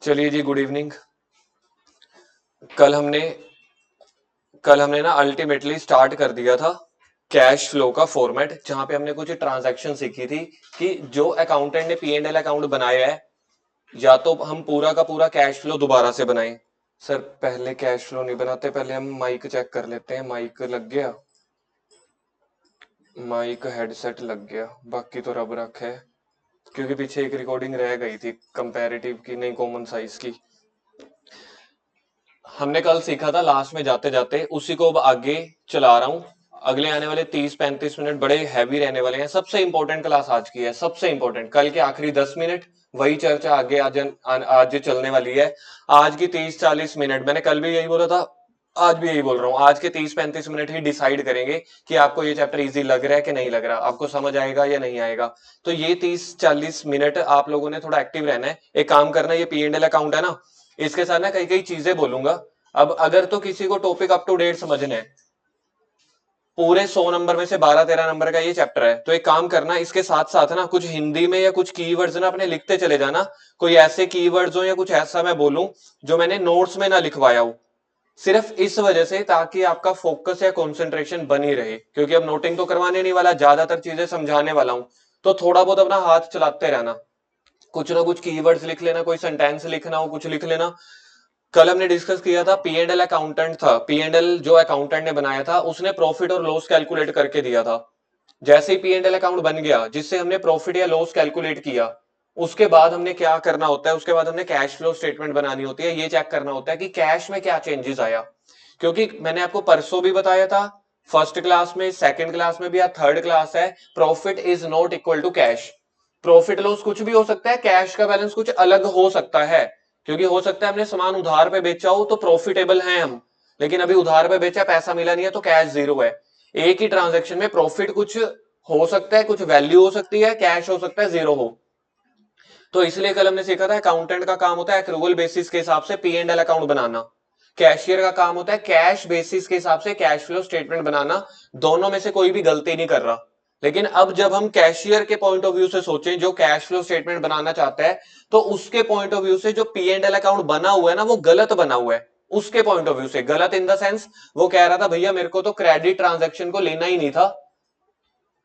चलिए जी, good evening. कल हमने कल हमने ना अल्टीमेटली स्टार्ट कर दिया था कैश फ्लो का फॉर्मेट, जहां पे हमने कुछ ट्रांजैक्शन सीखी थी कि जो अकाउंटेंट ने पी एंड एल अकाउंट बनाया है, या तो हम पूरा का पूरा कैश फ्लो दोबारा से बनाएं। सर, पहले कैश फ्लो नहीं बनाते, पहले हम माइक चेक कर लेते हैं। माइक लग गया, माइक हेडसेट लग गया, बाकी तो रब रख है। क्योंकि पीछे एक रिकॉर्डिंग रह गई थी कंपैरेटिव की, नहीं कॉमन साइज की। हमने कल सीखा था, लास्ट में जाते जाते उसी को अब आगे चला रहा हूं। अगले आने वाले 30-35 मिनट बड़े हैवी रहने वाले हैं। सबसे इंपॉर्टेंट क्लास आज की है, सबसे इंपॉर्टेंट। कल के आखिरी 10 मिनट वही चर्चा आगे आज चलने वाली है। आज की 30-40 मिनट, मैंने कल भी यही बोला था, आज भी यही बोल रहा हूँ, आज के 30-35 मिनट ही डिसाइड करेंगे कि आपको ये चैप्टर इजी लग रहा है कि नहीं लग रहा, आपको समझ आएगा या नहीं आएगा। तो ये 30-40 मिनट आप लोगों ने थोड़ा एक्टिव रहना है। एक काम करना, ये पी एंड एल अकाउंट है ना, इसके साथ ना कई कई चीजें बोलूंगा। अब अगर तो किसी को टॉपिक अप टू डेट समझना है, पूरे 100 नंबर में से 12-13 नंबर का ये चैप्टर है, तो एक काम करना, इसके साथ साथ ना कुछ हिंदी में या कुछ कीवर्ड्स ना अपने लिखते चले जाना। कोई ऐसे कीवर्ड्स हो या कुछ ऐसा मैं बोलूं जो मैंने नोट्स में ना लिखवाया हो, सिर्फ इस वजह से ताकि आपका फोकस या कंसंट्रेशन बनी रहे। क्योंकि अब नोटिंग तो करवाने नहीं वाला, ज्यादातर चीजें समझाने वाला हूं, तो थोड़ा बहुत अपना हाथ चलाते रहना। कुछ ना कुछ कीवर्ड्स लिख लेना, कोई सेंटेंस लिखना हो कुछ लिख लेना। कल हमने डिस्कस किया था, पी एंड एल अकाउंटेंट था, पी एंड एल जो अकाउंटेंट ने बनाया था उसने प्रॉफिट और लॉस कैलकुलेट करके दिया था। जैसे ही पी एंड एल अकाउंट बन गया, जिससे हमने प्रॉफिट या लॉस कैलकुलेट किया, उसके बाद हमने क्या करना होता है, उसके बाद हमने कैश फ्लो स्टेटमेंट बनानी होती है। ये चेक करना होता है कि कैश में क्या चेंजेस आया। क्योंकि मैंने आपको परसों भी बताया था, फर्स्ट क्लास में, सेकंड क्लास में भी, या थर्ड क्लास है, profit is not equal to cash. Profit loss कुछ भी हो सकता है, कैश का बैलेंस कुछ अलग हो सकता है। क्योंकि हो सकता है हमने सामान उधार पे बेचा हो तो प्रॉफिटेबल हैं हम, लेकिन अभी उधार पे बेचा, पैसा मिला नहीं है, तो कैश जीरो है। एक ही ट्रांजेक्शन में प्रॉफिट कुछ हो सकता है, कुछ वैल्यू हो सकती है, कैश हो सकता है जीरो हो। तो इसलिए कल हमने सीखा था, अकाउंटेंट का काम होता है एक्रूवल बेसिस के हिसाब से P and L account banana, cashier का काम होता है कैश बेसिस के हिसाब से कैश फ्लो स्टेटमेंट बनाना। दोनों में से कोई भी गलती नहीं कर रहा। लेकिन अब जब हम कैशियर के पॉइंट ऑफ व्यू से सोचें, जो कैश फ्लो स्टेटमेंट बनाना चाहता है, तो उसके पॉइंट ऑफ व्यू से जो पी एंड एल अकाउंट बना हुआ है ना, वो गलत बना हुआ है। उसके पॉइंट ऑफ व्यू से गलत इन द सेंस, वो कह रहा था भैया मेरे को तो क्रेडिट ट्रांजेक्शन को लेना ही नहीं था,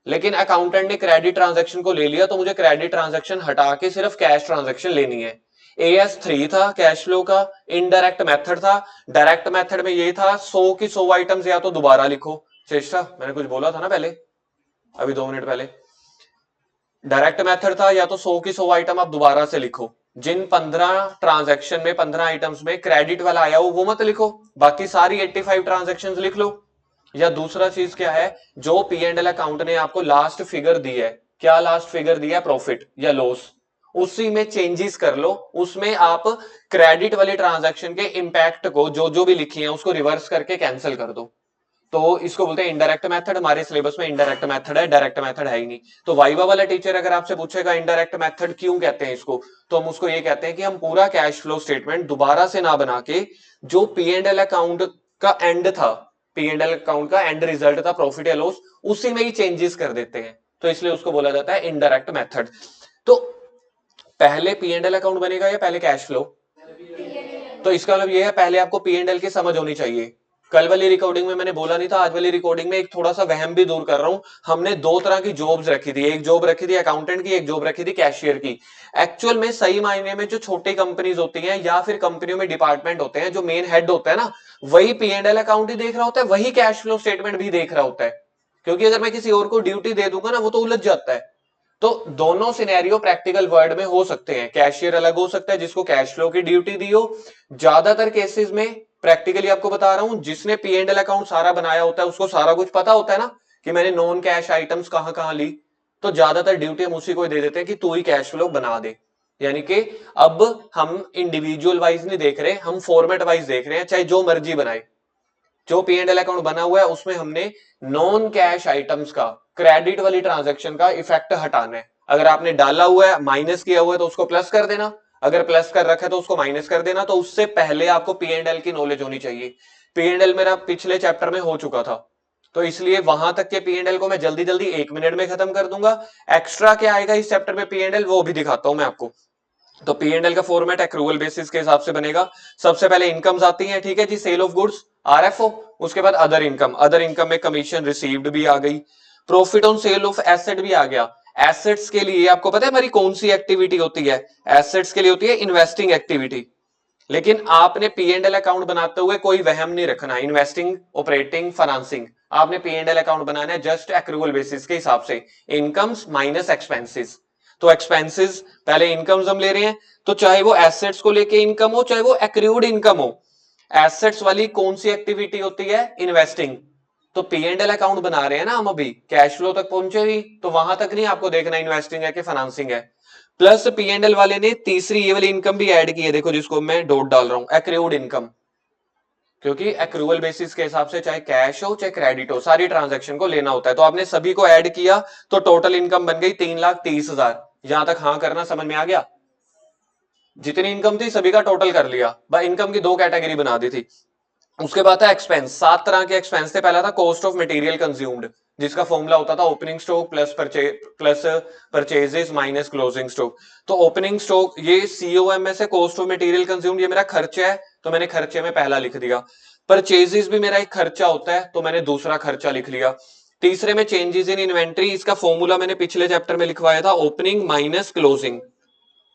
लेकिन अकाउंटेंट ने क्रेडिट ट्रांजैक्शन को ले लिया, तो मुझे क्रेडिट ट्रांजैक्शन हटा के सिर्फ कैश ट्रांजैक्शन लेनी है। AS3 था कैश फ्लो का, इनडायरेक्ट मेथड था। डायरेक्ट मेथड में ये था, 100 की 100 आइटम्स या तो दोबारा लिखो। चेष्टा, मैंने कुछ बोला था ना पहले, अभी 2 मिनट पहले। डायरेक्ट मेथड था, या तो 100 की 100 आइटम आप दोबारा से लिखो। जिन 15 ट्रांजैक्शन में, 15 आइटम्स में क्रेडिट वाला आया हो वो मत लिखो, बाकी सारी 85 ट्रांजैक्शंस लिख लो। या दूसरा चीज क्या है, जो पी एंड एल अकाउंट ने आपको लास्ट फिगर दी है, क्या लास्ट फिगर दिया है, प्रॉफिट या लॉस, उसी में चेंजेस कर लो। उसमें आप क्रेडिट वाली ट्रांजैक्शन के इंपैक्ट को, जो जो भी लिखी है उसको रिवर्स करके कैंसिल कर दो। तो इसको बोलते हैं इनडायरेक्ट मेथड। हमारे सिलेबस में इनडायरेक्ट मेथड है, डायरेक्ट मेथड है ही नहीं। तो वाइवा वाला टीचर अगर आपसे पूछेगा इनडायरेक्ट मेथड क्यों कहते हैं इसको, तो हम उसको ये कहते हैं कि हम पूरा कैश फ्लो स्टेटमेंट दोबारा से ना बना के, जो पी एंड एल अकाउंट का एंड था, पी एंड एल अकाउंट का एंड रिजल्ट था प्रॉफिट या लॉस, उसी में ही चेंजेस कर देते हैं। तो इसलिए उसको बोला जाता है इनडायरेक्ट मेथड। तो पहले पी एंड एल अकाउंट बनेगा या पहले कैश फ्लो? तो इसका मतलब ये है, पहले आपको पी एंड एल की समझ होनी चाहिए। कल वाली रिकॉर्डिंग में मैंने बोला नहीं था, आज वाली रिकॉर्डिंग में एक थोड़ा सा वहम भी दूर कर रहा हूं। हमने दो तरह की जॉब्स रखी थी, एक जॉब रखी थी अकाउंटेंट की, एक जॉब रखी थी कैशियर की। एक्चुअल में सही मायने में जो छोटी कंपनीज होती हैं, या फिर कंपनियों में डिपार्टमेंट होते हैं, जो मेन हेड होता है ना, वही पी एंड एल अकाउंट ही देख रहा होता है, वही कैश फ्लो स्टेटमेंट भी देख रहा होता है। क्योंकि अगर मैं किसी और को ड्यूटी दे दूंगा ना, वो तो उलझ जाता है। तो दोनों सिनेरियो प्रैक्टिकल वर्ल्ड में हो सकते हैं। कैशियर अलग हो सकता है जिसको कैश फ्लो की ड्यूटी दी हो। ज्यादातर केसेस में प्रैक्टिकली आपको बता रहा हूं, जिसने पी एंड एल अकाउंट सारा बनाया होता है उसको सारा कुछ पता होता है ना, कि मैंने नॉन कैश आइटम्स कहां कहां ली। तो ज्यादातर ड्यूटी हम उसी को दे देते हैं कि तू ही कैश फ्लो बना दे। यानी कि अब हम इंडिविजुअल वाइज नहीं देख रहे, हम फॉर्मेट वाइज देख रहे हैं, चाहे जो मर्जी बनाए। जो पी एंड एल अकाउंट बना हुआ है उसमें हमने नॉन कैश आइटम्स का, क्रेडिट वाली ट्रांजैक्शन का इफेक्ट हटाना है। अगर आपने डाला हुआ है, माइनस किया हुआ है, तो उसको प्लस कर देना। अगर प्लस कर रखा है तो उसको माइनस कर देना। तो उससे पहले आपको पी एंड एल की नॉलेज होनी चाहिए। पी एंड एल मेरा पिछले चैप्टर में हो चुका था, तो इसलिए वहां तक के पी एंड एल को मैं जल्दी जल्दी 1 मिनट में खत्म कर दूंगा। एक्स्ट्रा क्या आएगा इस चैप्टर में पी एंड एल, वो भी दिखाता हूं मैं आपको। तो पी एंड एल का फॉर्मेट एक्रूवल बेसिस के हिसाब से बनेगा। सबसे पहले इनकम्स आती हैं, ठीक है जी, सेल ऑफ गुड्स आरएफओ, उसके बाद अदर इनकम, अदर इनकम में कमीशन रिसीव्ड भी आ गई, profit on sale of asset भी आ गया। एसेट्स के लिए आपको पता है हमारी कौन सी एक्टिविटी होती है? एसेट्स के लिए होती है इन्वेस्टिंग एक्टिविटी। लेकिन आपने पी एंड एल अकाउंट बनाते हुए कोई वहम नहीं रखना, इन्वेस्टिंग, ऑपरेटिंग, फाइनेंसिंग, आपने पी एंड एल अकाउंट बनाना है जस्ट एक्रूवल बेसिस के हिसाब से, इनकम्स माइनस एक्सपेंसेस। तो एक्सपेंसेस पहले इनकम्स हम ले रहे हैं, तो चाहे वो एसेट्स को लेके इनकम हो, चाहे वो एक्रूड इनकम हो, एसेट्स वाली कौन सी एक्टिविटी होती है? इन्वेस्टिंग। तो पी एंड एल अकाउंट बना रहे हैं ना हम, अभी कैश फ्लो तक पहुंचे ही, तो वहां तक नहीं आपको देखना इन्वेस्टिंग है कि फाइनेंसिंग है। प्लस पी एंड एल वाले ने तीसरी ये वाली इनकम भी ऐड की है, देखो जिसको मैं डॉट डाल रहा हूं, एक्रूड इनकम, क्योंकि एक्रूवल बेसिस के हिसाब से चाहे कैश हो चाहे क्रेडिट हो, सारी ट्रांजैक्शन को लेना होता है। तो आपने सभी को ऐड किया तो टोटल इनकम बन गई 3,30,000। यहां तक हाँ करना समझ में आ गया? जितनी इनकम थी सभी का टोटल कर लिया, भाई इनकम की दो कैटेगरी बना दी थी। उसके बाद था एक्सपेंस, 7 तरह के एक्सपेंस थे। पहला था कॉस्ट ऑफ मटेरियल कंज्यूम्ड, जिसका फॉर्मूला होता था opening stock plus purchases minus closing stock. तो ओपनिंग स्टॉक ये सीओएम में से कॉस्ट ऑफ मटेरियल कंज्यूम्ड, ये मेरा खर्चा है तो मैंने खर्चे में पहला लिख दिया। परचेजेस भी मेरा एक खर्चा होता है तो मैंने दूसरा खर्चा लिख लिया। तीसरे में चेंजेस इन इन्वेंट्री, इसका फॉर्मूला मैंने पिछले चैप्टर में लिखवाया था, ओपनिंग माइनस क्लोजिंग।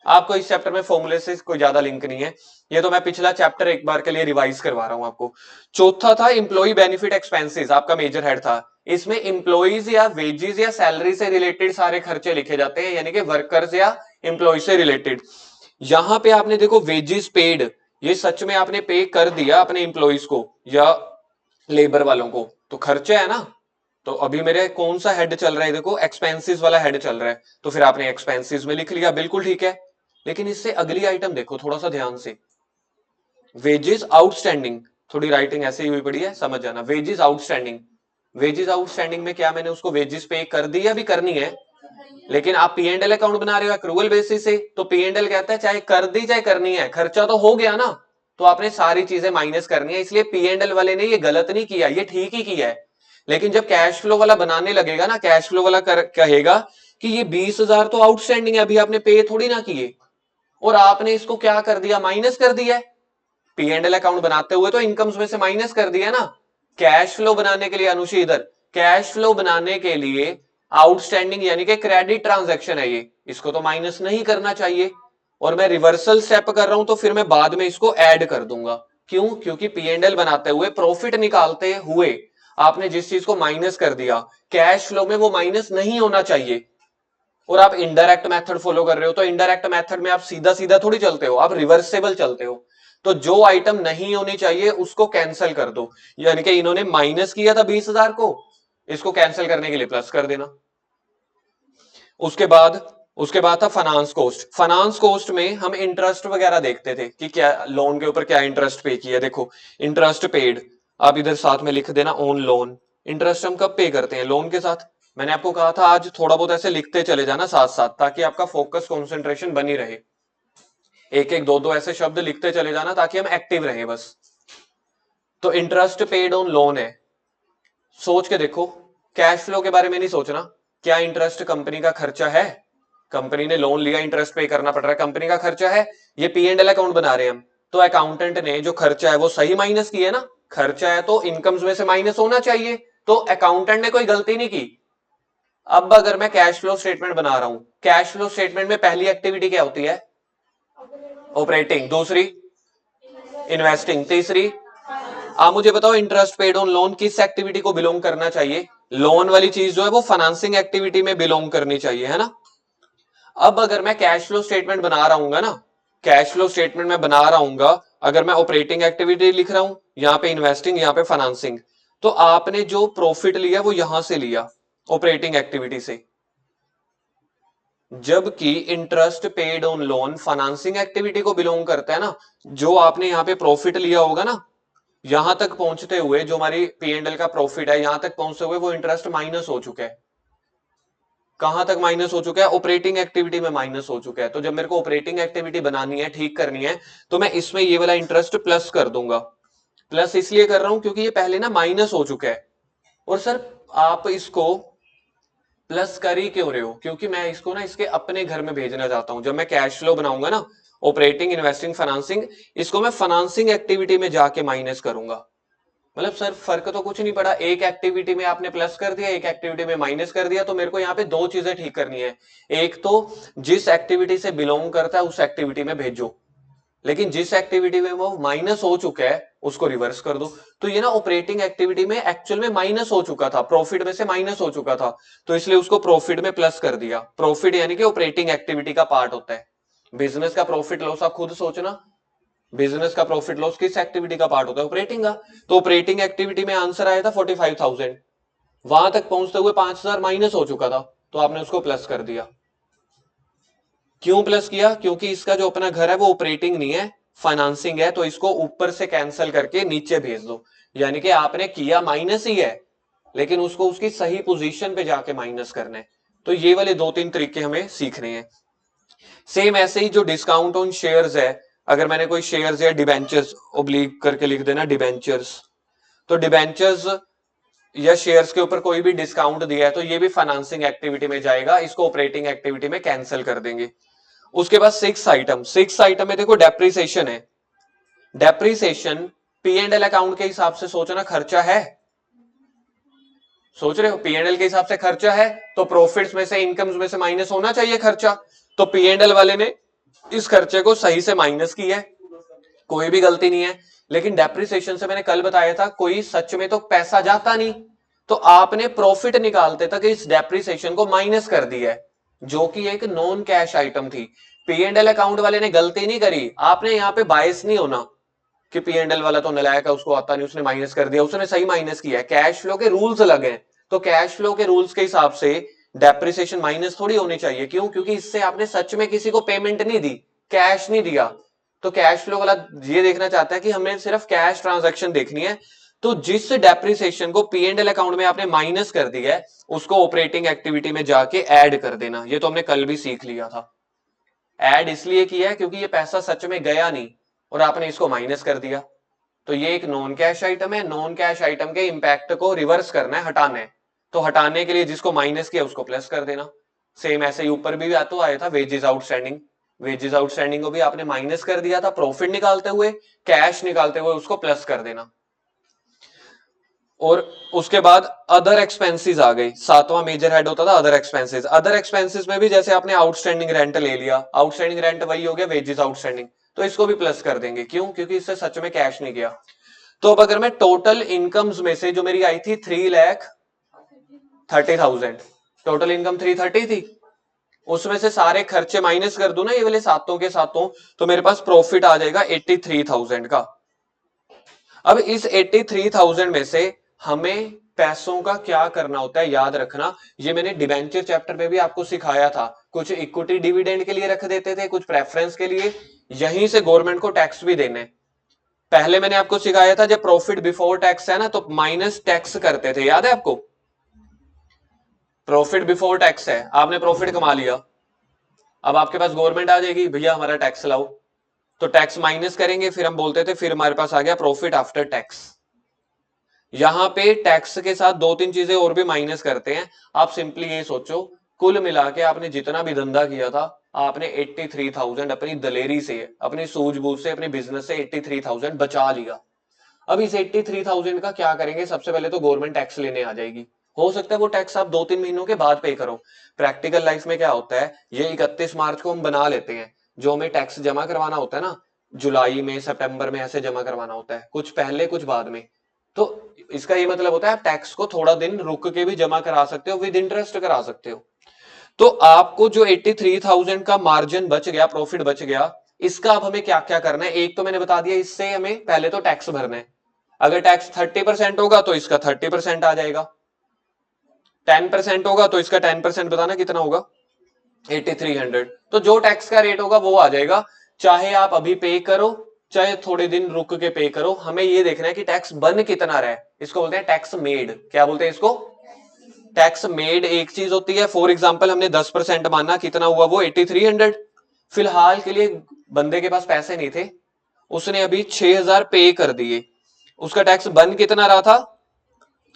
आपको इस चैप्टर में फॉर्मूले से कोई ज्यादा लिंक नहीं है, ये तो मैं पिछला चैप्टर एक बार के लिए रिवाइज करवा रहा हूं आपको। चौथा था इंप्लॉय बेनिफिट एक्सपेंसेस, आपका मेजर हेड था। इसमें इंप्लॉइज या वेजेस या सैलरी से रिलेटेड सारे खर्चे लिखे जाते हैं, यानी कि वर्कर्स या इंप्लॉय से रिलेटेड। यहां पे आपने देखो वेजेस पेड, ये सच में आपने पे कर दिया अपने इंप्लॉइज को या लेबर वालों को, तो खर्चा है ना। तो अभी मेरे कौन सा हेड चल रहा है? देखो एक्सपेंसेस वाला हेड चल रहा है, तो फिर आपने एक्सपेंसेस में लिख लिया, बिल्कुल ठीक है। लेकिन इससे अगली आइटम देखो थोड़ा सा ध्यान से, वेजेस आउटस्टैंडिंग, थोड़ी राइटिंग ऐसे ही हुई पड़ी है, समझ जाना। वेजेस आउटस्टैंडिंग, वेजेस आउटस्टैंडिंग में क्या मैंने उसको वेजेस पे कर दी या भी करनी है? लेकिन आप पी एंड एल अकाउंट बना रहे हो एक्रूवल बेसिस से, तो पी एंड एल कहता है चाहे कर दी चाहे करनी है, खर्चा तो हो गया ना, तो आपने सारी चीजें माइनस करनी है। इसलिए पी एंड एल वाले ने ये गलत नहीं किया, ये ठीक ही किया है। लेकिन जब कैश फ्लो वाला बनाने लगेगा ना, कैश फ्लो वाला कहेगा कि ये 20,000 तो आउटस्टैंडिंग है, अभी आपने पे थोड़ी ना किए, और आपने इसको क्या कर दिया? माइनस कर दिया। पी एंड एल अकाउंट बनाते हुए तो इनकम्स में से माइनस कर दिया ना। कैश फ्लो बनाने के लिए अनुषी, इधर कैश फ्लो बनाने के लिए आउटस्टैंडिंग यानी कि क्रेडिट ट्रांजैक्शन है ये, इसको तो माइनस नहीं करना चाहिए। और मैं रिवर्सल स्टेप कर रहा हूं तो फिर मैं बाद में इसको ऐड कर दूंगा। क्यों? क्योंकि पी एंड एल बनाते हुए, प्रॉफिट निकालते हुए आपने जिस चीज को माइनस कर दिया, कैश फ्लो में वो माइनस नहीं होना चाहिए। और आप इनडायरेक्ट मेथड फॉलो कर रहे हो, तो इनडायरेक्ट मेथड में आप सीधा सीधा थोड़ी चलते हो, आप रिवर्सेबल चलते हो। तो जो आइटम नहीं होनी चाहिए उसको कैंसिल कर दो, यानी कि इन्होंने माइनस किया था 20,000 को, इसको कैंसिल करने के लिए प्लस कर देना। उसके बाद था फाइनेंस कॉस्ट। फाइनेंस कॉस्ट में हम इंटरेस्ट वगैरह देखते थे कि क्या लोन के ऊपर क्या इंटरेस्ट पे किया। देखो इंटरेस्ट पेड, आप इधर साथ में लिख देना ऑन लोन। इंटरेस्ट हम कब पे करते हैं? लोन के साथ। मैंने आपको कहा था आज थोड़ा बहुत ऐसे लिखते चले जाना साथ साथ, ताकि आपका फोकस कंसंट्रेशन बनी रहे। एक एक दो दो ऐसे शब्द लिखते चले जाना ताकि हम एक्टिव रहे बस। तो इंटरेस्ट पेड ऑन लोन है, सोच के देखो, कैश फ्लो के बारे में नहीं सोचना। क्या इंटरेस्ट कंपनी का खर्चा है? कंपनी ने लोन लिया, इंटरेस्ट पे करना पड़ रहा है, कंपनी का खर्चा है। ये पी एंड एल अकाउंट बना रहे हैं हम, तो अकाउंटेंट ने जो खर्चा है वो सही माइनस किया है ना। खर्चा है तो इनकम्स में से माइनस होना चाहिए, तो अकाउंटेंट ने कोई गलती नहीं की। अब अगर मैं कैश फ्लो स्टेटमेंट बना रहा हूं, कैश फ्लो स्टेटमेंट में पहली एक्टिविटी क्या होती है? ऑपरेटिंग। दूसरी इन्वेस्टिंग। तीसरी, आप मुझे बताओ इंटरेस्ट पेड ऑन लोन किस एक्टिविटी को बिलोंग करना चाहिए? लोन वाली चीज जो है वो फाइनेंसिंग एक्टिविटी में बिलोंग करनी चाहिए, है ना। अब अगर मैं कैश फ्लो स्टेटमेंट बना रहा हूँ ना, कैश फ्लो स्टेटमेंट में बना रहा हूँ, अगर मैं ऑपरेटिंग एक्टिविटी लिख रहा हूं, यहाँ पे इन्वेस्टिंग, यहाँ पे फाइनेंसिंग, तो आपने जो प्रॉफिट लिया वो यहां से लिया ऑपरेटिंग एक्टिविटी से, जबकि interest paid on loan financing activity को बिलोंग करता है ना। जो आपने यहाँ पे प्रॉफिट लिया होगा ना, यहां तक पहुंचते हुए जो हमारी पी एंड एल का प्रॉफिट है, यहां तक पहुंचते हुए वो इंटरेस्ट माइनस हो चुका है। कहां तक माइनस हो चुका है? ऑपरेटिंग एक्टिविटी में माइनस हो चुका है। तो जब मेरे को ऑपरेटिंग एक्टिविटी बनानी है, ठीक करनी है, तो मैं इसमें ये वाला इंटरेस्ट प्लस कर दूंगा। प्लस इसलिए कर रहा हूं क्योंकि ये पहले ना माइनस हो चुका है। और सर आप इसको प्लस कर ही क्यों रहे हो? क्योंकि मैं इसको ना इसके अपने घर में भेजना चाहता हूं। जब मैं कैश फ्लो बनाऊंगा ना, ऑपरेटिंग, इन्वेस्टिंग, फाइनेंसिंग, इसको मैं फाइनेंसिंग एक्टिविटी में जाके माइनस करूंगा। मतलब सर फर्क तो कुछ नहीं पड़ा, एक एक्टिविटी में आपने प्लस कर दिया, एक एक्टिविटी में माइनस कर दिया। तो मेरे को यहाँ पे दो चीजें ठीक करनी है। एक तो जिस एक्टिविटी से बिलोंग करता है उस एक्टिविटी में भेजो, लेकिन जिस एक्टिविटी में वो माइनस हो चुका है उसको रिवर्स कर दो। तो ये ना ऑपरेटिंग एक्टिविटी में एक्चुअल में माइनस हो चुका था, प्रॉफिट में से माइनस हो चुका था, तो इसलिए उसको प्रॉफिट में प्लस कर दिया। प्रॉफिट यानी कि ऑपरेटिंग एक्टिविटी का पार्ट होता है। बिजनेस का प्रॉफिट लॉस आप खुद सोचना, बिजनेस का प्रॉफिट लॉस किस एक्टिविटी का पार्ट होता है? ऑपरेटिंग का। तो ऑपरेटिंग एक्टिविटी में आंसर आया था 45,000, वहां तक पहुंचते हुए 5,000 माइनस हो चुका था, तो आपने उसको प्लस कर दिया। क्यों प्लस किया? क्योंकि इसका जो अपना घर है वो ऑपरेटिंग नहीं है, फाइनेंसिंग है, तो इसको ऊपर से कैंसिल करके नीचे भेज दो। यानी कि आपने किया माइनस ही है, लेकिन उसको उसकी सही पोजीशन पे जाके माइनस करना है। तो ये वाले दो तीन तरीके हमें सीखने हैं। सेम ऐसे ही जो डिस्काउंट ऑन शेयर्स है, अगर मैंने कोई शेयर्स या डिबेंचर्स, ओब्लिक करके लिख देना डिबेंचर्स, तो डिबेंचर्स या शेयर्स के ऊपर कोई भी डिस्काउंट दिया है तो ये भी फाइनेंसिंग एक्टिविटी में जाएगा, इसको ऑपरेटिंग एक्टिविटी में कैंसिल कर देंगे। उसके बाद सिक्स आइटम में देखो डेप्रीसिएशन है। Depreciation P and L account के हिसाब से सोचना खर्चा है, सोच रहे हो? पी एंड एल के हिसाब से खर्चा है, तो प्रॉफिट्स में से, इनकम्स में से माइनस होना चाहिए खर्चा। तो पी एंड एल वाले ने इस खर्चे को सही से माइनस किया है, कोई भी गलती नहीं है। लेकिन डेप्रिसिएशन से मैंने कल बताया था कोई सच में तो पैसा जाता नहीं, तो आपने प्रॉफिट निकालते तक इस डेप्रिसिएशन को माइनस कर दिया है, जो कि एक नॉन कैश आइटम थी। पी एंड एल अकाउंट वाले ने गलती नहीं करी। आपने यहाँ पे बायस नहीं होना कि पी एंड एल वाला तो नलायक है, उसको आता नहीं, उसने माइनस कर दिया। उसने सही माइनस किया है। कैश फ्लो के रूल्स अलग हैं, तो कैश फ्लो के रूल्स के हिसाब से डेप्रिसिएशन माइनस थोड़ी होनी चाहिए। क्यों? क्योंकि इससे आपने सच में किसी को पेमेंट नहीं दी, कैश नहीं दिया। तो कैश फ्लो वाला ये देखना चाहता है कि हमें सिर्फ कैश ट्रांजैक्शन देखनी है। तो जिस डेप्रिसिएशन को पी एंड एल अकाउंट में आपने माइनस कर दिया है, उसको ऑपरेटिंग एक्टिविटी में जाके ऐड कर देना। ये तो हमने कल भी सीख लिया था। ऐड इसलिए किया है क्योंकि ये पैसा सच में गया नहीं और आपने इसको माइनस कर दिया। तो ये एक नॉन कैश आइटम है। नॉन कैश आइटम के इंपैक्ट को रिवर्स करना है, हटाना है। तो हटाने के लिए जिसको माइनस किया उसको प्लस कर देना। सेम ऐसे ही ऊपर भी तो आया था वेजेस आउटस्टैंडिंग। वेजेस आउटस्टैंडिंग को भी आपने माइनस कर दिया था प्रॉफिट निकालते हुए, कैश निकालते हुए उसको प्लस कर देना। और उसके बाद अदर एक्सपेंसेस आ गई। सातवां मेजर हेड होता था अदर एक्सपेंसेस। अदर एक्सपेंसेस में भी जैसे आपने आउटस्टैंडिंग रेंट ले लिया, आउटस्टैंडिंग रेंट वही हो गया वेजेस आउटस्टैंडिंग, तो इसको भी प्लस कर देंगे। क्यों? क्योंकि इससे सच में कैश नहीं गया। तो अब अगर मैं टोटल इनकम्स में से जो मेरी आई थी 3,30,000, टोटल इनकम 330 थी, उसमें से सारे खर्चे माइनस कर दूं ना ये वाले सातों के सातों, तो मेरे पास प्रॉफिट आ जाएगा 83,000 का। अब इस 83,000 में से हमें पैसों का क्या करना होता है याद रखना। ये मैंने डिबेंचर चैप्टर में भी आपको सिखाया था। कुछ इक्विटी डिविडेंड के लिए रख देते थे, कुछ प्रेफरेंस के लिए, यहीं से गवर्नमेंट को टैक्स भी देने। पहले मैंने आपको सिखाया था जब प्रॉफिट बिफोर टैक्स है ना तो माइनस टैक्स करते थे, याद है आपको? प्रॉफिट बिफोर टैक्स है, आपने प्रॉफिट कमा लिया, अब आपके पास गवर्नमेंट आ जाएगी भैया हमारा टैक्स लाओ, तो टैक्स माइनस करेंगे, फिर हम बोलते थे फिर हमारे पास आ गया प्रॉफिट आफ्टर टैक्स। यहां पे टैक्स के साथ दो तीन चीजें और भी माइनस करते हैं। आप सिंपली ये सोचो कुल मिला के आपने जितना भी धंधा किया था, आपने 83,000 अपनी दलेरी से, अपनी सूझबूझ से, अपने बिजनेस से 83,000 बचा लिया। अब इस 83,000 का क्या करेंगे? सबसे पहले तो गवर्नमेंट टैक्स लेने आ जाएगी। हो सकता है वो टैक्स आप 2-3 महीनों के बाद पे करो। प्रैक्टिकल लाइफ में क्या होता है, ये 31 मार्च को हम बना लेते हैं, जो हमें टैक्स जमा करवाना होता है ना, जुलाई में, सितंबर में ऐसे जमा करवाना होता है, कुछ पहले कुछ बाद में। तो इसका ये मतलब होता है आप टैक्स को थोड़ा दिन रुक के भी जमा करा सकते हो, विद इंटरेस्ट करा सकते हो। तो आपको जो 83,000 का मार्जिन बच गया, प्रॉफिट बच गया, इसका अब हमें क्या क्या करना है? एक तो मैंने बता दिया, इससे हमें पहले तो टैक्स भरना है। अगर टैक्स 30% होगा तो इसका 30% आ जाएगा, 10% होगा तो इसका 10% बताना कितना होगा, 8300। तो जो टैक्स का रेट होगा वो आ जाएगा, चाहे आप अभी पे करो चाहे थोड़े दिन रुक के पे करो। हमें ये देखना है कि टैक्स बन कितना रहा है, इसको बोलते हैं टैक्स मेड। क्या बोलते हैं इसको? टैक्स मेड एक चीज होती है। फॉर एग्जाम्पल हमने 10% माना, कितना हुआ वो 8300। फिलहाल के लिए बंदे के पास पैसे नहीं थे, उसने अभी 6,000 पे कर दिए, उसका टैक्स बन कितना रहा था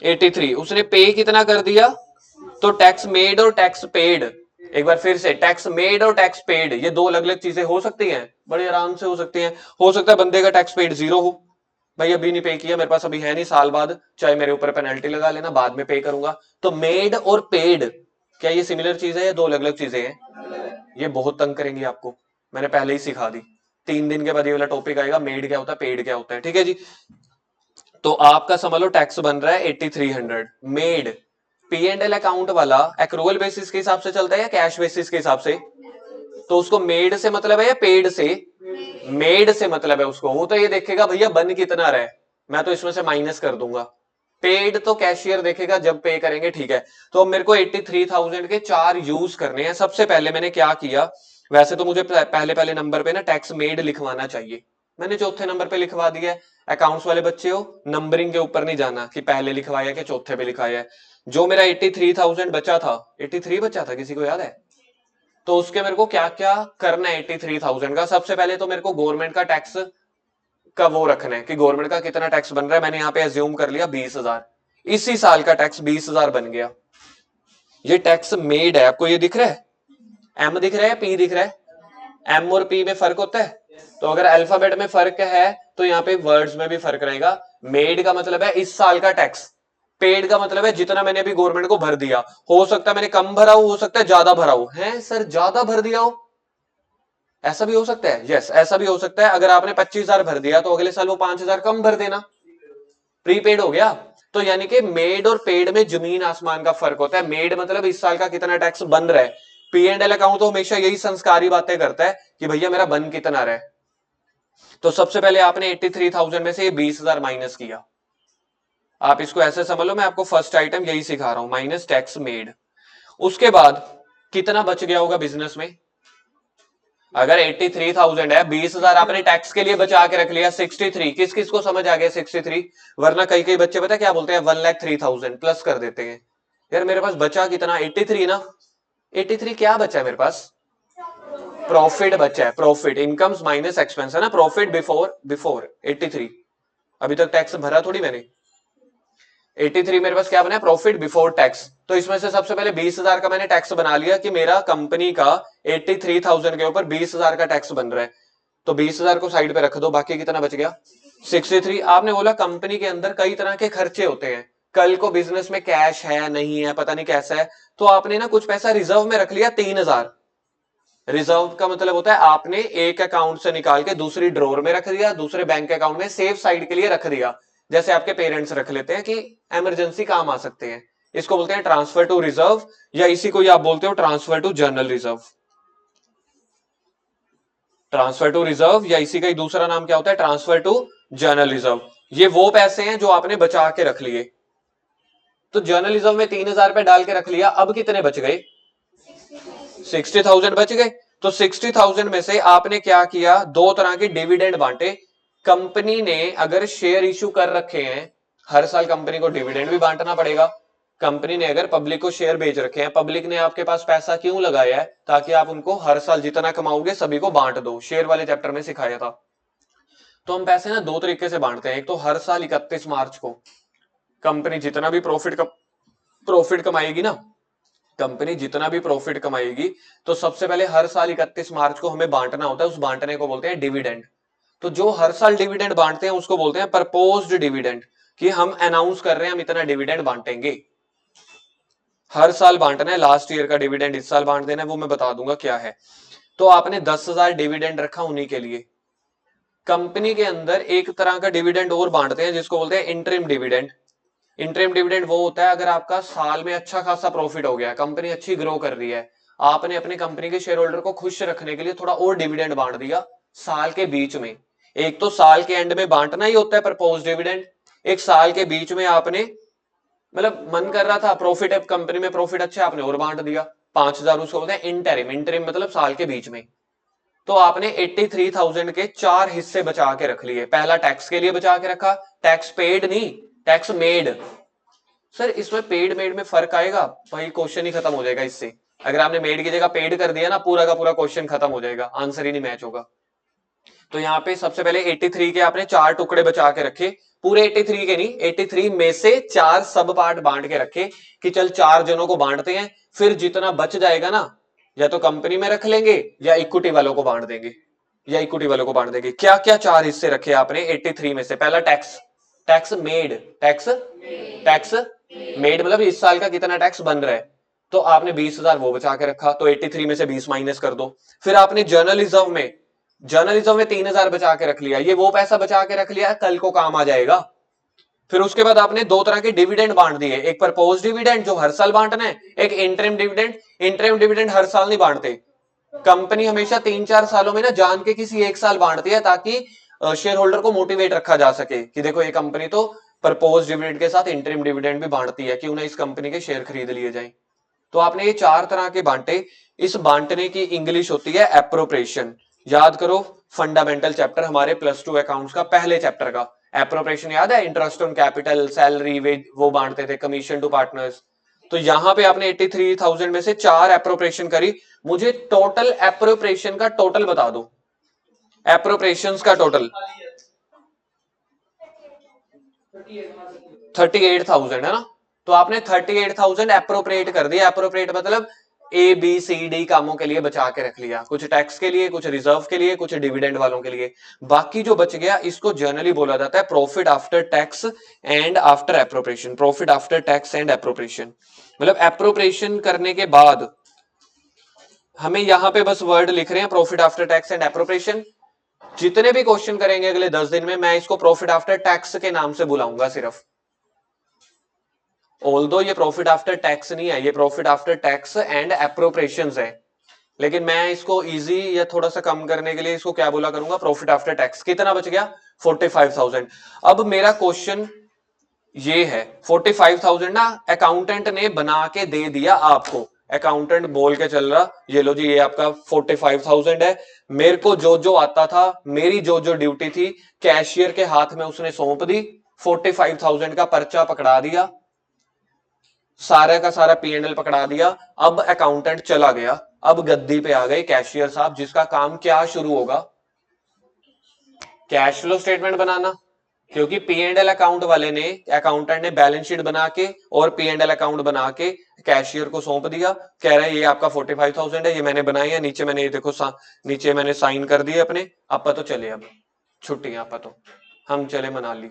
83, उसने पे कितना कर दिया तो टैक्स मेड और टैक्स पेड, एक बार फिर से, टैक्स मेड और टैक्स पेड ये दो अलग अलग चीजें हो सकती हैं, बड़े आराम से हो सकती हैं। हो सकता है बंदे का टैक्स पेड 0 हो, भाई अभी नहीं पे किया, मेरे पास अभी है नहीं, साल बाद चाहे मेरे ऊपर पेनल्टी लगा लेना, बाद में पे करूंगा। तो मेड और पेड क्या ये सिमिलर चीज है या दो अलग अलग चीजें हैं? ये बहुत तंग करेंगी आपको, मैंने पहले ही सिखा दी। 3 दिन के बाद ये वाला टॉपिक आएगा, मेड क्या होता है, पेड क्या होता है, ठीक है जी। तो आपका समझ लो टैक्स बन रहा है 8300 made. P and L account वाला एक्रूवल बेसिस के हिसाब से चलता है या कैश बेसिस के हिसाब से? तो उसको मेड से मतलब है या पेड से? मेड से मतलब है उसको, वो तो ये देखेगा भैया बन कितना रहा है, मैं तो इसमें से माइनस कर दूंगा। पेड तो कैशियर देखेगा जब पे करेंगे, ठीक है। तो अब मेरे को 83,000 के 4 यूज करने हैं। सबसे पहले मैंने क्या किया, वैसे तो मुझे पहले पहले नंबर पे ना टैक्स मेड लिखवाना चाहिए, मैंने चौथे नंबर पे लिखवा दिया है। अकाउंट्स वाले बच्चे हो, नंबरिंग के ऊपर नहीं जाना कि पहले लिखवाया कि चौथे पे लिखाया है। जो मेरा 83,000 बचा था, 83 बचा था, किसी को याद है? तो उसके मेरे को क्या क्या करना है 83,000 का। सबसे पहले तो मेरे को गवर्नमेंट का टैक्स का वो रखना है कि गवर्नमेंट का कितना टैक्स बन रहा है। मैंने यहाँ पे एज्यूम कर लिया 20,000, इसी साल का टैक्स 20,000 बन गया। ये टैक्स मेड है, आपको ये दिख रहा है? एम दिख रहा है, पी दिख रहा है? एम और पी में फर्क होता है, तो अगर अल्फाबेट में फर्क है तो यहाँ पे वर्ड्स में भी फर्क रहेगा। मेड का मतलब है इस साल का टैक्स, पेड का मतलब है जितना मैंने अभी गवर्नमेंट को भर दिया। हो सकता है मैंने कम भरा हो सकता है ज्यादा भरा हो। है सर, ज्यादा भर दिया हो, ऐसा भी हो सकता है। यस, ऐसा भी हो सकता है। अगर आपने 25,000 भर दिया तो अगले साल वो 5,000 कम भर देना, प्रीपेड हो गया। तो यानी कि मेड और पेड में जमीन आसमान का फर्क होता है। मेड मतलब इस साल का कितना टैक्स बन रहा है, पी एंड एल अकाउंट तो हमेशा यही संस्कारी बातें करता है कि भैया मेरा बन कितना रहा है। तो सबसे पहले आपने 83,000 में से ये 20,000 माइनस किया। आप इसको ऐसे समझ लो, मैं आपको फर्स्ट आइटम यही सिखा रहा हूं, माइनस टैक्स मेड। उसके बाद कितना बच गया होगा बिजनेस में? अगर 83,000 है, 20,000 आपने टैक्स के लिए बचा के रख लिया। 63, किस किस को समझ आ गया 63? वरना कई कई बच्चे पता क्या बोलते हैं, 1,03,000 प्लस कर देते हैं। यार मेरे पास बचा कितना, 83 ना। 83 क्या बचा है मेरे पास? प्रॉफिट बचा है, प्रॉफिट, इनकम्स माइनस एक्सपेंस है ना, प्रॉफिट बिफोर बिफोर 83। अभी तक टैक्स भरा थोड़ी मैंने। 83 मेरे पास क्या बना है, प्रॉफिट बिफोर टैक्स। तो इसमें से सबसे पहले 20,000 का मैंने टैक्स बना लिया कि मेरा कंपनी का 83,000 के ऊपर 20,000 का टैक्स बन रहा है। तो 20,000 को साइड पे रख दो, बाकी कितना बच गया? 63। आपने बोला कंपनी के अंदर कई तरह के खर्चे होते हैं, कल को बिजनेस में कैश है नहीं है पता नहीं कैसा है, तो आपने ना कुछ पैसा रिजर्व में रख लिया 3,000। रिजर्व का मतलब होता है आपने एक अकाउंट से निकाल के दूसरी ड्रॉर में रख दिया, दूसरे बैंक अकाउंट में सेफ साइड के लिए रख दिया। जैसे आपके पेरेंट्स रख लेते हैं कि इमरजेंसी काम आ सकते हैं, इसको बोलते हैं ट्रांसफर टू रिजर्व, या इसी को आप बोलते हो transfer to general reserve. Transfer to reserve या इसी का ही दूसरा नाम क्या होता है, ट्रांसफर टू जर्नल रिजर्व। ये वो पैसे हैं जो आपने बचा के रख लिए। तो जर्नल रिजर्व में 3,000 रुपए डाल के रख लिया, अब कितने बच गए? 60,000 बच गए। तो 60,000 में से आपने क्या किया, दो तरह के डिविडेंड बांटे। कंपनी ने अगर शेयर इशू कर रखे हैं, हर साल कंपनी को डिविडेंड भी बांटना पड़ेगा। कंपनी ने अगर पब्लिक को शेयर बेच रखे हैं, पब्लिक ने आपके पास पैसा क्यों लगाया है, ताकि आप उनको हर साल जितना कमाओगे सभी को बांट दो। शेयर वाले चैप्टर में सिखाया था। तो हम पैसे ना दो तरीके से बांटते हैं। एक तो हर साल 31 मार्च को कंपनी जितना भी प्रॉफिट कमाएगी ना, कंपनी जितना भी प्रॉफिट कमाएगी, तो सबसे पहले हर साल 31 मार्च को हमें बांटना होता है। उस बांटने को बोलते हैं डिविडेंड। तो जो हर साल डिविडेंड बांटते हैं उसको बोलते हैं प्रपोज्ड डिविडेंड, कि हम अनाउंस कर रहे हैं हम इतना डिविडेंड बांटेंगे। हर साल बांटना है, लास्ट ईयर का डिविडेंड इस साल बांट देना है, वो मैं बता दूंगा क्या है। तो आपने 10,000 डिविडेंड रखा उन्हीं के लिए। कंपनी के अंदर एक तरह का डिविडेंड और बांटते हैं जिसको बोलते हैं इंटरिम डिविडेंड। इंटरिम डिविडेंड वो होता है अगर आपका साल में अच्छा खासा प्रॉफिट हो गया, कंपनी अच्छी ग्रो कर रही है, आपने अपनी कंपनी के शेयर होल्डर को खुश रखने के लिए थोड़ा और डिविडेंड बांट दिया साल के बीच में। एक तो साल के एंड में बांटना ही होता है प्रपोज डिविडेंड, एक साल के बीच में आपने मतलब मन कर रहा था प्रॉफिट है कंपनी में, प्रॉफिट अच्छा आपने और बांट दिया 5,000, उसको बोलते हैं इंटरिम। इंटरिम मतलब साल के बीच में। तो आपने 83,000 के 4 हिस्से बचा के रख लिए। पहला टैक्स के लिए बचा के रखा, टैक्स पेड नहीं, टैक्स मेड। सर इसमें पेड मेड में फर्क आएगा, भाई क्वेश्चन ही खत्म हो जाएगा इससे। अगर आपने मेड की जगह पेड कर दिया ना, पूरा का पूरा क्वेश्चन खत्म हो जाएगा, आंसर ही नहीं मैच होगा। तो यहाँ पे सबसे पहले 83 के आपने 4 टुकड़े बचा के रखे, पूरे 83 के नहीं, 83 में से 4 सब पार्ट बांट के रखे कि चल 4 जनों को बांटते हैं, फिर जितना बच जाएगा ना या तो कंपनी में रख लेंगे या इक्विटी वालों को बांट देंगे, या इक्विटी वालों को बांट देंगे। क्या क्या 4 हिस्से रखे आपने 83 में से? पहला tax, tax made, tax made मतलब इस साल का कितना टैक्स बन रहा है, तो आपने 20,000 वो बचा के रखा, तो 83 में से 20 माइनस कर दो। फिर आपने जर्नलिज्म में 3,000 बचा के रख लिया, ये वो पैसा बचा के रख लिया कल को काम आ जाएगा। फिर उसके बाद आपने 2 तरह के डिविडेंड बांट दिए, एक प्रपोज डिविडेंड जो हर साल बांटना है, एक इंटरिम डिविडेंड। इंटरिम डिविडेंड हर साल नहीं बांटते, कंपनी हमेशा 3-4 सालों में ना जान के किसी एक साल बांटती है ताकि शेयर होल्डर को मोटिवेट रखा जा सके कि देखो ये कंपनी तो प्रपोज डिविडेंड के साथ इंटरिम डिविडेंड भी बांटती है, क्यों ना इस कंपनी के शेयर खरीद लिए जाएं। तो आपने ये 4 तरह के बांटे। इस बांटने की इंग्लिश होती है एप्रोप्रिएशन। याद करो फंडामेंटल चैप्टर हमारे +2 अकाउंट्स का पहले चैप्टर का एप्रोप्रिएशन याद है, interest on capital, salary, wage वो बांटते थे, कमीशन टू पार्टनर्स। तो यहां पे आपने 83,000 में से 4 एप्रोप्रिएशन करी। मुझे टोटल एप्रोप्रिएशन का टोटल बता दो, एप्रोप्रिएशन का टोटल 38,000 है ना, तो आपने 38,000 एप्रोप्रिएट कर दिया। एप्रोप्रिएट मतलब ABCD कामों के लिए बचा के रख लिया, कुछ टैक्स के लिए, कुछ रिजर्व के लिए, कुछ डिविडेंड वालों के लिए। बाकी जो बच गया इसको जनरली बोला जाता है profit after tax and after appropriation. Profit after tax and appropriation मतलब एप्रोप्रिएशन करने के बाद हमें यहां पे बस वर्ड लिख रहे हैं profit after tax and appropriation. जितने भी क्वेश्चन करेंगे अगले 10 दिन में मैं इसको प्रॉफिट आफ्टर टैक्स के नाम से बुलाऊंगा सिर्फ। ऑल्दो ये प्रॉफिट आफ्टर टैक्स नहीं है, ये profit after tax and appropriations है, लेकिन मैं इसको इजी या थोड़ा सा कम करने के लिए इसको क्या बोला करूंगा, प्रॉफिट आफ्टर टैक्स। कितना बच गया? 45,000। अब मेरा क्वेश्चन ये है 45,000 ना अकाउंटेंट ने बना के दे दिया आपको, अकाउंटेंट बोल के चल रहा ये लो जी ये आपका 45,000 है। मेरे को जो जो आता था, मेरी जो जो ड्यूटी थी कैशियर के हाथ में उसने सौंप दी, 45,000 का पर्चा पकड़ा दिया, सारा का सारा P&L पकड़ा दिया। अब अकाउंटेंट चला गया, अब गद्दी पे आ गए कैशियर साहब, जिसका काम क्या शुरू होगा? कैश फ्लो स्टेटमेंट बनाना, क्योंकि P&L अकाउंट वाले ने, अकाउंटेंट ने बैलेंस शीट बना के और P&L अकाउंट बना के कैशियर को सौंप दिया, कह रहे हैं ये आपका 45,000 है, ये मैंने बनाई है, नीचे मैंने ये देखो नीचे मैंने साइन कर दिए अपने, आपा तो चले, अब छुट्टी, आपा तो हम चले मनाली,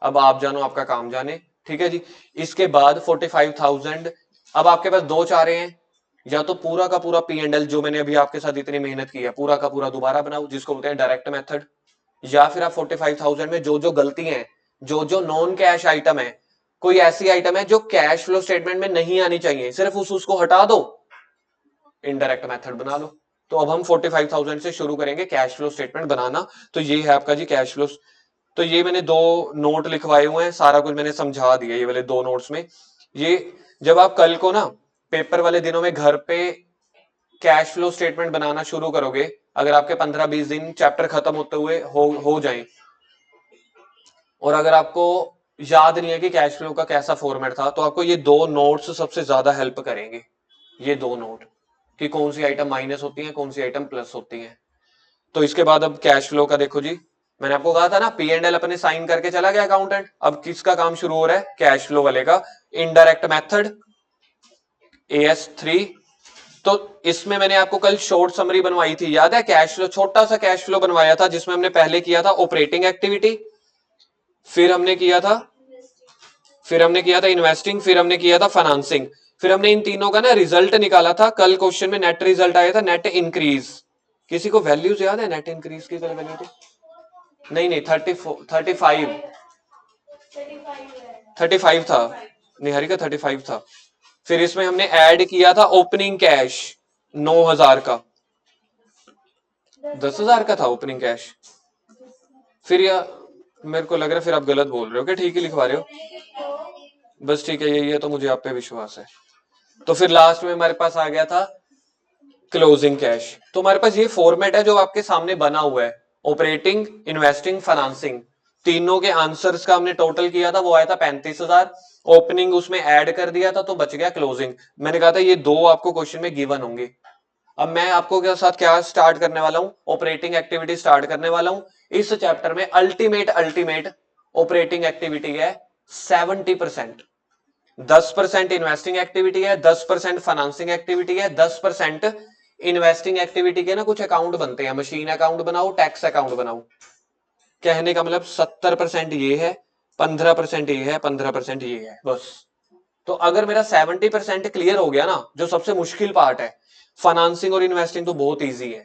अब आप जानो आपका काम जाने, ठीक है जी। इसके बाद 45,000, अब आपके पास 2 चारे हैं, या तो पूरा का पूरा P&L जो मैंने अभी आपके साथ इतनी मेहनत की है पूरा का पूरा दोबारा बनाओ, जिसको बोलते हैं डायरेक्ट मेथड, या फिर आप 45,000 में जो जो गलती है, जो जो नॉन कैश आइटम है, कोई ऐसी आइटम है जो कैश फ्लो स्टेटमेंट में नहीं आनी चाहिए, सिर्फ उसको हटा दो, इनडायरेक्ट मेथड बना लो। तो अब हम 45,000 से शुरू करेंगे कैश फ्लो स्टेटमेंट बनाना। तो ये है आपका जी कैश फ्लो। तो ये मैंने 2 नोट लिखवाए हुए हैं, सारा कुछ मैंने समझा दिया ये वाले 2 नोट्स में। ये जब आप कल को ना पेपर वाले दिनों में घर पे कैश फ्लो स्टेटमेंट बनाना शुरू करोगे, अगर आपके 15-20 दिन चैप्टर खत्म होते हुए हो जाएं, और अगर आपको याद नहीं है कि कैश फ्लो का कैसा फॉर्मेट था, तो आपको ये 2 नोट्स सबसे ज्यादा हेल्प करेंगे। ये 2 नोट कि कौन सी आइटम माइनस होती है, कौन सी आइटम प्लस होती है। तो इसके बाद अब कैश फ्लो का देखो जी, मैंने आपको कहा था ना P&L अपने साइन करके चला गया अकाउंटेंट, अब किसका काम शुरू हो रहा है? कैश फ्लो वाले का। Indirect method AS3। तो इसमें मैंने आपको कल शॉर्ट समरी बनवाई थी, याद है? कैश फ्लो, छोटा सा कैश फ्लो बनवाया था, जिसमें हमने पहले किया था ऑपरेटिंग एक्टिविटी, फिर हमने किया था इन्वेस्टिंग, फिर हमने किया था फाइनेंसिंग, फिर हमने इन तीनों का ना रिजल्ट निकाला था। कल क्वेश्चन में नेट रिजल्ट आया था नेट इंक्रीज। किसी को वैल्यूज याद है नेट इंक्रीज की? कल वैल्यू थी नहीं 35 था, निहारिका 35 था। फिर इसमें हमने ऐड किया था ओपनिंग कैश 9,000 का, 10,000 का था ओपनिंग कैश। फिर या मेरे को लग रहा है फिर आप गलत बोल रहे हो, क्या ठीक ही लिखवा रहे हो? बस ठीक है, यही है, तो मुझे आप पे विश्वास है। तो फिर लास्ट में हमारे पास आ गया था क्लोजिंग कैश। तो हमारे पास ये फॉर्मेट है जो आपके सामने बना हुआ है, ऑपरेटिंग, इन्वेस्टिंग, फाइनेंसिंग, तीनों के आंसर्स का हमने टोटल किया था, वो आया था 35,000। ओपनिंग उसमें ऐड कर दिया था तो बच गया क्लोजिंग। मैंने कहा था ये 2 आपको क्वेश्चन में गिवन होंगे, अब मैं आपको के साथ क्या स्टार्ट करने वाला हूं, ऑपरेटिंग एक्टिविटी स्टार्ट करने वाला हूं। इस चैप्टर में अल्टीमेट ऑपरेटिंग एक्टिविटी है 70%। 10% इन्वेस्टिंग एक्टिविटी है, 10% फाइनेंसिंग एक्टिविटी है, 10% इन्वेस्टिंग एक्टिविटी के ना कुछ अकाउंट बनते हैं, मशीन अकाउंट बनाओ, टैक्स अकाउंट बनाओ। कहने का मतलब 70% ये है, 15% ये है, 15% ये है, बस। तो अगर मेरा 70% क्लियर हो गया ना, जो सबसे मुश्किल पार्ट है, फाइनेंसिंग और इन्वेस्टिंग तो बहुत ईजी है,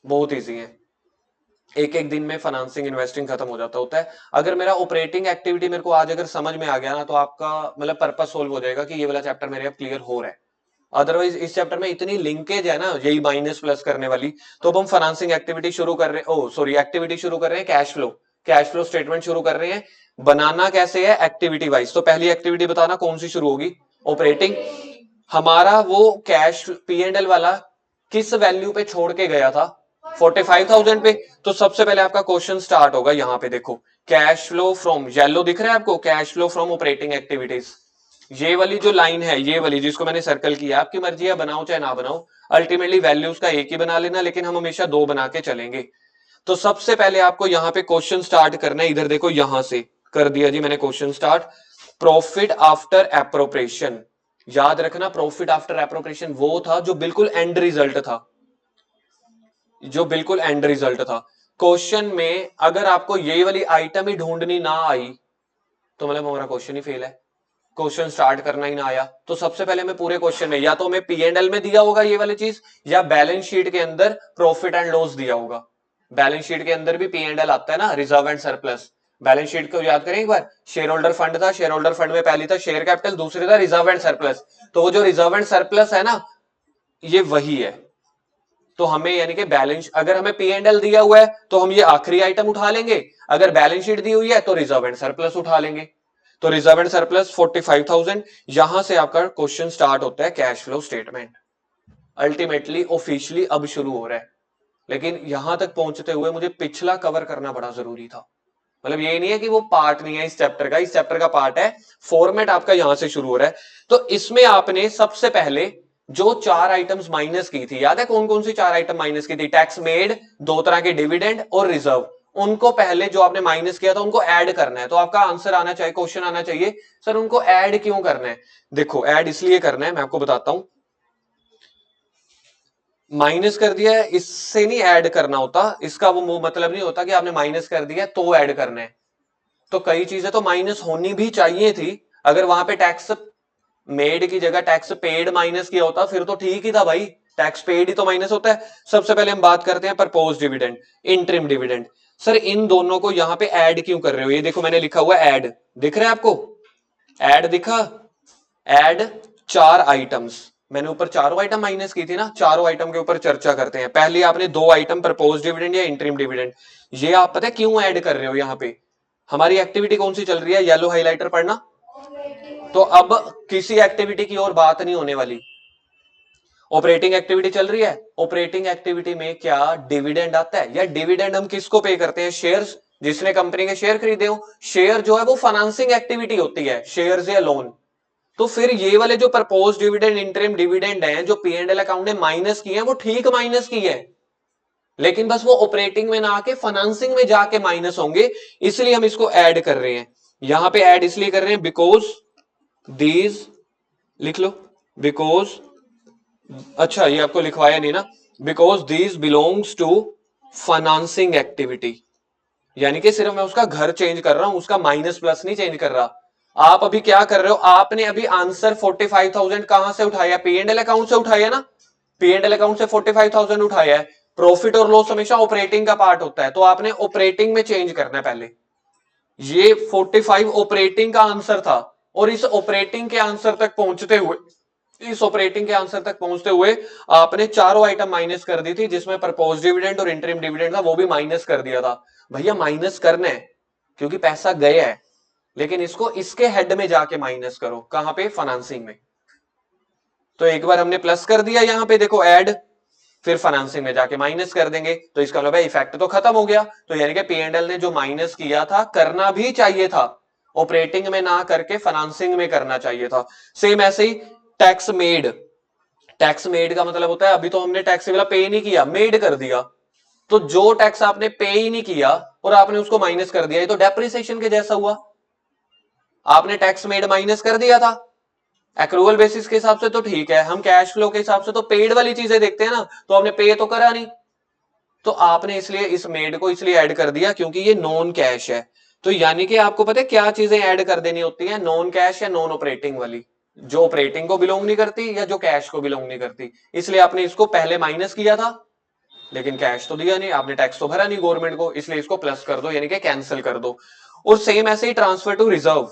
बहुत ईजी है। एक एक दिन में फाइनेंसिंग इन्वेस्टिंग खत्म हो जाता होता है। अगर मेरा ऑपरेटिंग एक्टिविटी मेरे को आज अगर समझ में आ गया ना, तो आपका मतलब पर्पस सोल्व हो जाएगा कि ये वाला चैप्टर मेरे अब क्लियर हो रहा है। अदरवाइज इस चैप्टर में इतनी लिंकेज है ना, यही माइनस प्लस करने वाली। तो अब हम फाइनेंसिंग एक्टिविटी शुरू कर रहे हैं, सॉरी एक्टिविटी शुरू कर रहे हैं, कैश फ्लो स्टेटमेंट शुरू कर रहे हैं। बनाना कैसे है, एक्टिविटी वाइज। तो पहली एक्टिविटी बताना कौन सी शुरू होगी, ऑपरेटिंग। हमारा वो कैश P&L वाला किस वैल्यू पे छोड़ के गया था, 45,000 पे। तो सबसे पहले आपका क्वेश्चन स्टार्ट होगा यहां पे, देखो कैश फ्लो फ्रॉम, येलो दिख रहा है आपको, cash flow from operating activities. ये वाली जो लाइन है, ये वाली जिसको मैंने सर्कल किया, आपकी मर्जी है बनाओ चाहे ना बनाओ, अल्टीमेटली वैल्यूज का एक ही बना लेना, लेकिन हम हमेशा दो बना के चलेंगे। तो सबसे पहले आपको यहाँ पे क्वेश्चन स्टार्ट करना है, इधर देखो यहां से कर दिया जी मैंने question start. Profit after appropriation, याद रखना प्रॉफिट आफ्टर एप्रोप्रिएशन वो था जो बिल्कुल एंड रिजल्ट था, जो बिल्कुल एंड रिजल्ट था। क्वेश्चन में अगर आपको ये वाली आइटम ही ढूंढनी ना आई, तो मतलब हमारा क्वेश्चन ही फेल है। क्वेश्चन स्टार्ट करना ही ना आया, तो सबसे पहले मैं पूरे क्वेश्चन में या तो हमें P&L में दिया होगा ये वाली चीज, या बैलेंस शीट के अंदर प्रॉफिट एंड लॉस दिया होगा। बैलेंस शीट के अंदर भी P&L आता है ना, reserve and surplus. Balance sheet को याद करें एक बार, शेयर होल्डर फंड था, शेयर होल्डर फंड में पहली था शेयर कैपिटल, दूसरी था रिजर्व एंड सरप्लस। तो वो जो रिजर्व एंड सरप्लस है ना, ये वही है। तो हमें यानी कि बैलेंस, अगर हमें P&L दिया हुआ है तो हम ये आखिरी आइटम उठा लेंगे, अगर बैलेंस शीट दी हुई है तो रिजर्व एंड सरप्लस उठा लेंगे। तो रिजर्व एंड सरप्लस 45,000, यहां से आपका क्वेश्चन स्टार्ट होता है cash flow statement. Ultimately officially अब शुरू हो रहा है, लेकिन यहां तक पहुंचते हुए मुझे पिछला कवर करना बड़ा जरूरी था। मतलब ये नहीं है कि वो पार्ट नहीं है इस चैप्टर का, इस चैप्टर का पार्ट है। फॉर्मेट आपका यहां से शुरू हो रहा है। तो इसमें आपने सबसे पहले जो चार आइटम्स माइनस की थी, याद है कौन कौन सी चार आइटम माइनस की थी, टैक्स मेड, दो तरह के डिविडेंड और रिजर्व। उनको पहले जो आपने माइनस किया था उनको ऐड करना है। तो आपका आंसर आना चाहिए, क्वेश्चन आना चाहिए, सर उनको ऐड क्यों करना है। देखो ऐड इसलिए करना है, मैं आपको बताता हूं। माइनस कर दिया है, इससे नहीं ऐड करना होता, इसका वो मतलब नहीं होता कि आपने माइनस कर दिया तो ऐड करना है। तो कई चीजें तो माइनस होनी भी चाहिए थी। अगर वहां पे टैक्स मेड की जगह टैक्स पेड माइनस किया होता फिर तो ठीक ही था भाई, टैक्स पेड ही तो माइनस होता है। सबसे पहले हम बात करते हैं propose dividend, interim dividend. Sir इन दोनों को यहां पे ऐड क्यों कर रहे हो, ये देखो मैंने लिखा हुआ ऐड, दिख रहा है आपको, ऐड दिखा, ऐड चार आइटम्स। मैंने ऊपर चारों आइटम माइनस की थी ना, चारों आइटम के ऊपर चर्चा करते हैं। पहले आपने दो आइटम प्रपोज डिविडेंड या इंटरिम डिविडेंड, ये आप पता है क्यों ऐड कर रहे हो यहाँ पे। हमारी एक्टिविटी कौन सी चल रही है, येलो हाइलाइटर पढ़ना। तो अब किसी एक्टिविटी की और बात नहीं होने वाली, ऑपरेटिंग एक्टिविटी चल रही है। ऑपरेटिंग एक्टिविटी में क्या डिविडेंड आता है, या डिविडेंड हम किसको पे करते हैं, शेयर्स, जिसने कंपनी के शेयर खरीदे हो। शेयर जो है वो फाइनेंसिंग एक्टिविटी होती है, शेयर्स या लोन। तो फिर ये वाले जो प्रपोज डिविडेंड इंटरिम डिविडेंड है जो P&L अकाउंट ने माइनस किए हैं, वो ठीक माइनस की है, लेकिन बस वो ऑपरेटिंग में ना आके फाइनेंसिंग में जाके माइनस होंगे, इसलिए हम इसको ऐड कर रहे हैं। यहां पे ऐड इसलिए कर रहे हैं बिकॉज दीज, लिख लो बिकॉज, अच्छा ये आपको लिखवाया नहीं ना, because these belongs to financing activity. यानी कि सिर्फ मैं उसका घर चेंज कर रहा हूं, उसका माइनस प्लस नहीं चेंज कर रहा। आप अभी क्या कर रहे हो, आपने अभी आंसर 45,000 कहां से उठाया, P&L अकाउंट से उठाया ना, P&L अकाउंट से 45,000 उठाया है। प्रॉफिट और लॉस हमेशा ऑपरेटिंग का पार्ट होता है, तो आपने ऑपरेटिंग में चेंज करना है पहले। ये 45 ऑपरेटिंग का आंसर था, और इस ऑपरेटिंग के आंसर तक पहुंचते हुए, इस ऑपरेटिंग के आंसर तक पहुंचते हुए आपने चारों आइटम माइनस कर दी थी, जिसमें प्रपोज डिविडेंड और इंटरिम डिविडेंड था, वो भी माइनस कर दिया था। भैया माइनस करना है क्योंकि पैसा गया है, लेकिन इसको इसके हेड में जाके माइनस करो, कहां पे, फाइनेंसिंग में। तो एक बार हमने प्लस कर दिया यहां पे देखो ऐड, फिर फाइनेंसिंग में जाके माइनस कर देंगे, तो इसका मतलब इफेक्ट तो खत्म हो गया। तो यानी कि P&L ने जो माइनस किया था, करना भी चाहिए था, ऑपरेटिंग में ना करके फाइनेंसिंग में करना चाहिए था। सेम ऐसे ही टैक्स मेड, टैक्स मेड का मतलब होता है अभी तो हमने टैक्स वाला पे नहीं किया, मेड कर दिया। तो जो टैक्स आपने पे ही नहीं किया और आपने उसको माइनस कर दिया, ये तो डेप्रिसिएशन के जैसा हुआ। आपने टैक्स मेड माइनस कर दिया था। एक्रूवल बेसिस के हिसाब से तो ठीक है, हम कैश फ्लो के हिसाब से तो पेड वाली चीजें देखते हैं ना, तो हमने पे तो करा नहीं। तो आपने इसलिए इस मेड को इसलिए ऐड कर दिया क्योंकि ये नॉन कैश है। तो यानी कि आपको पता है क्या चीजें ऐड कर देनी होती है, नॉन कैश या नॉन ऑपरेटिंग वाली, जो ऑपरेटिंग को बिलोंग नहीं करती या जो कैश को बिलोंग नहीं करती। इसलिए आपने इसको पहले माइनस किया था, लेकिन कैश तो दिया नहीं, आपने टैक्स तो भरा नहीं गवर्नमेंट को, इसलिए इसको प्लस कर दो यानी कि कैंसिल कर दो। और सेम ऐसे ही ट्रांसफर टू रिजर्व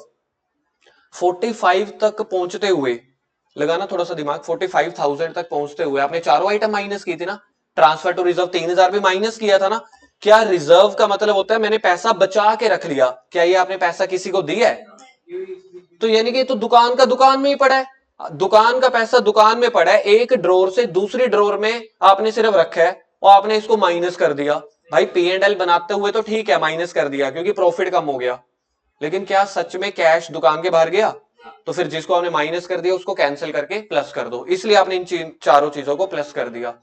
45 तक पहुंचते हुए, लगाना थोड़ा सा दिमाग, 45,000 तक पहुंचते हुए आपने चारों आइटम माइनस की थी ना। ट्रांसफर टू रिजर्व 3,000 भी माइनस किया था ना। क्या रिजर्व का मतलब होता है मैंने पैसा बचा के रख लिया, क्या ये आपने पैसा किसी को दिया है? तो यानी कि तो दुकान का दुकान में ही पड़ा है, दुकान का पैसा दुकान में पड़ा है, एक ड्रॉर से दूसरी ड्रॉर में आपने सिर्फ रखा है और आपने इसको माइनस कर दिया। भाई पी एंड एल बनाते हुए तो ठीक है माइनस कर दिया क्योंकि प्रॉफिट कम हो गया, लेकिन क्या सच में कैश दुकान के बाहर गया? तो फिर जिसको आपने माइनस कर दिया उसको कैंसिल करके प्लस कर दो, इसलिए आपने इन चारों चीजों को प्लस कर दिया।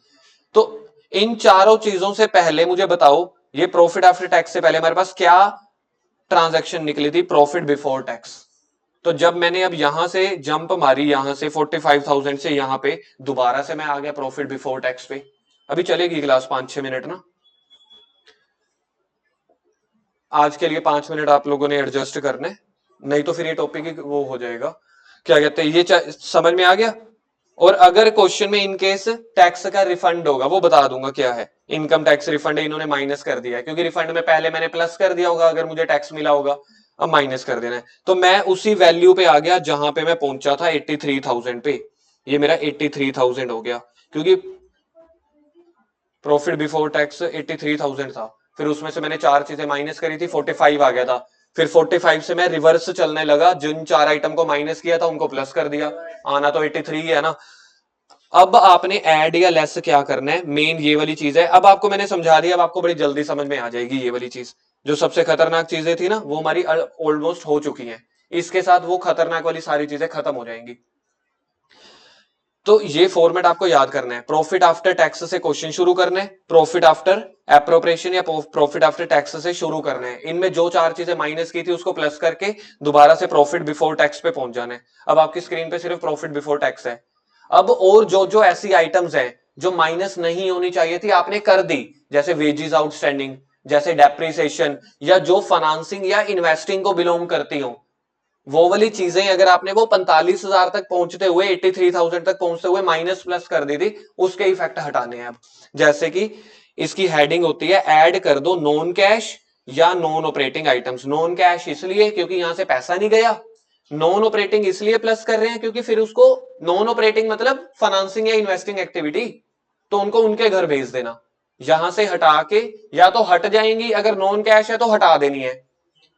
तो इन चारों चीजों से पहले मुझे बताओ, ये प्रॉफिट आफ्टर टैक्स से पहले हमारे पास क्या ट्रांजैक्शन निकली थी? Profit before tax. तो जब मैंने अब यहां से जंप मारी, यहां से 45,000 से यहां पे दोबारा से मैं आ गया प्रॉफिट बिफोर टैक्स पे। अभी चलेगी क्लास 5-6 मिनट ना, आज के लिए 5 मिनट आप लोगों ने एडजस्ट करने, नहीं तो फिर ये टॉपिक ही वो हो जाएगा। क्या कहते हैं, ये समझ में आ गया? और अगर क्वेश्चन में इनकेस टैक्स का रिफंड होगा वो बता दूंगा क्या है। इनकम टैक्स रिफंड इन्होंने माइनस कर दिया है क्योंकि रिफंड में पहले मैंने प्लस कर दिया होगा अगर मुझे टैक्स मिला होगा, अब माइनस कर देना है। तो मैं उसी वैल्यू पे आ गया जहां पे मैं पहुंचा था 83,000 पे, ये मेरा 83,000 हो गया क्योंकि प्रॉफिट बिफोर टैक्स 83,000 था। फिर उसमें से मैंने चार चीजें माइनस करी थी, 45 आ गया था। फिर 45 से मैं रिवर्स चलने लगा, जिन चार आइटम को माइनस किया था उनको प्लस कर दिया, आना तो 83 है ना। अब आपने ऐड या लेस क्या करना है, मेन ये वाली चीज है। अब आपको मैंने समझा दिया, अब आपको बड़ी जल्दी समझ में आ जाएगी ये वाली चीज। जो सबसे खतरनाक चीजें थी ना वो हमारी ऑलमोस्ट हो चुकी हैं, इसके साथ वो खतरनाक वाली सारी चीजें खत्म हो जाएंगी। तो ये फॉर्मेट आपको याद करना है, प्रॉफिट आफ्टर टैक्स से क्वेश्चन शुरू करना है, प्रॉफिट आफ्टर एप्रोप्रिएशन या प्रॉफिट आफ्टर टैक्स से शुरू करना है। इनमें जो चार चीजें माइनस की थी उसको प्लस करके दोबारा से प्रॉफिट बिफोर टैक्स पे पहुंच जाना है। अब आपकी स्क्रीन पे सिर्फ प्रॉफिट बिफोर टैक्स है। अब और जो जो ऐसी आइटम्स हैं जो माइनस नहीं होनी चाहिए थी आपने कर दी, जैसे वेजेस आउटस्टैंडिंग, जैसे डेप्रिसिएशन, या जो फाइनेंसिंग या इन्वेस्टिंग को बिलोंग करती हो, वो वाली चीजें अगर आपने वो 45,000 तक पहुंचते हुए 83,000 तक पहुंचते हुए माइनस प्लस कर दी थी, उसके इफेक्ट हटाने हैं अब। जैसे कि इसकी हेडिंग होती है ऐड कर दो नॉन कैश या non operating items. Non cash इसलिए क्योंकि यहां से पैसा नहीं गया, नॉन ऑपरेटिंग इसलिए प्लस कर रहे हैं क्योंकि फिर उसको, नॉन ऑपरेटिंग मतलब फाइनेंसिंग या इन्वेस्टिंग एक्टिविटी, तो उनको उनके घर भेज देना। यहां से हटा के या तो हट जाएंगी, अगर नॉन कैश है तो हटा देनी है,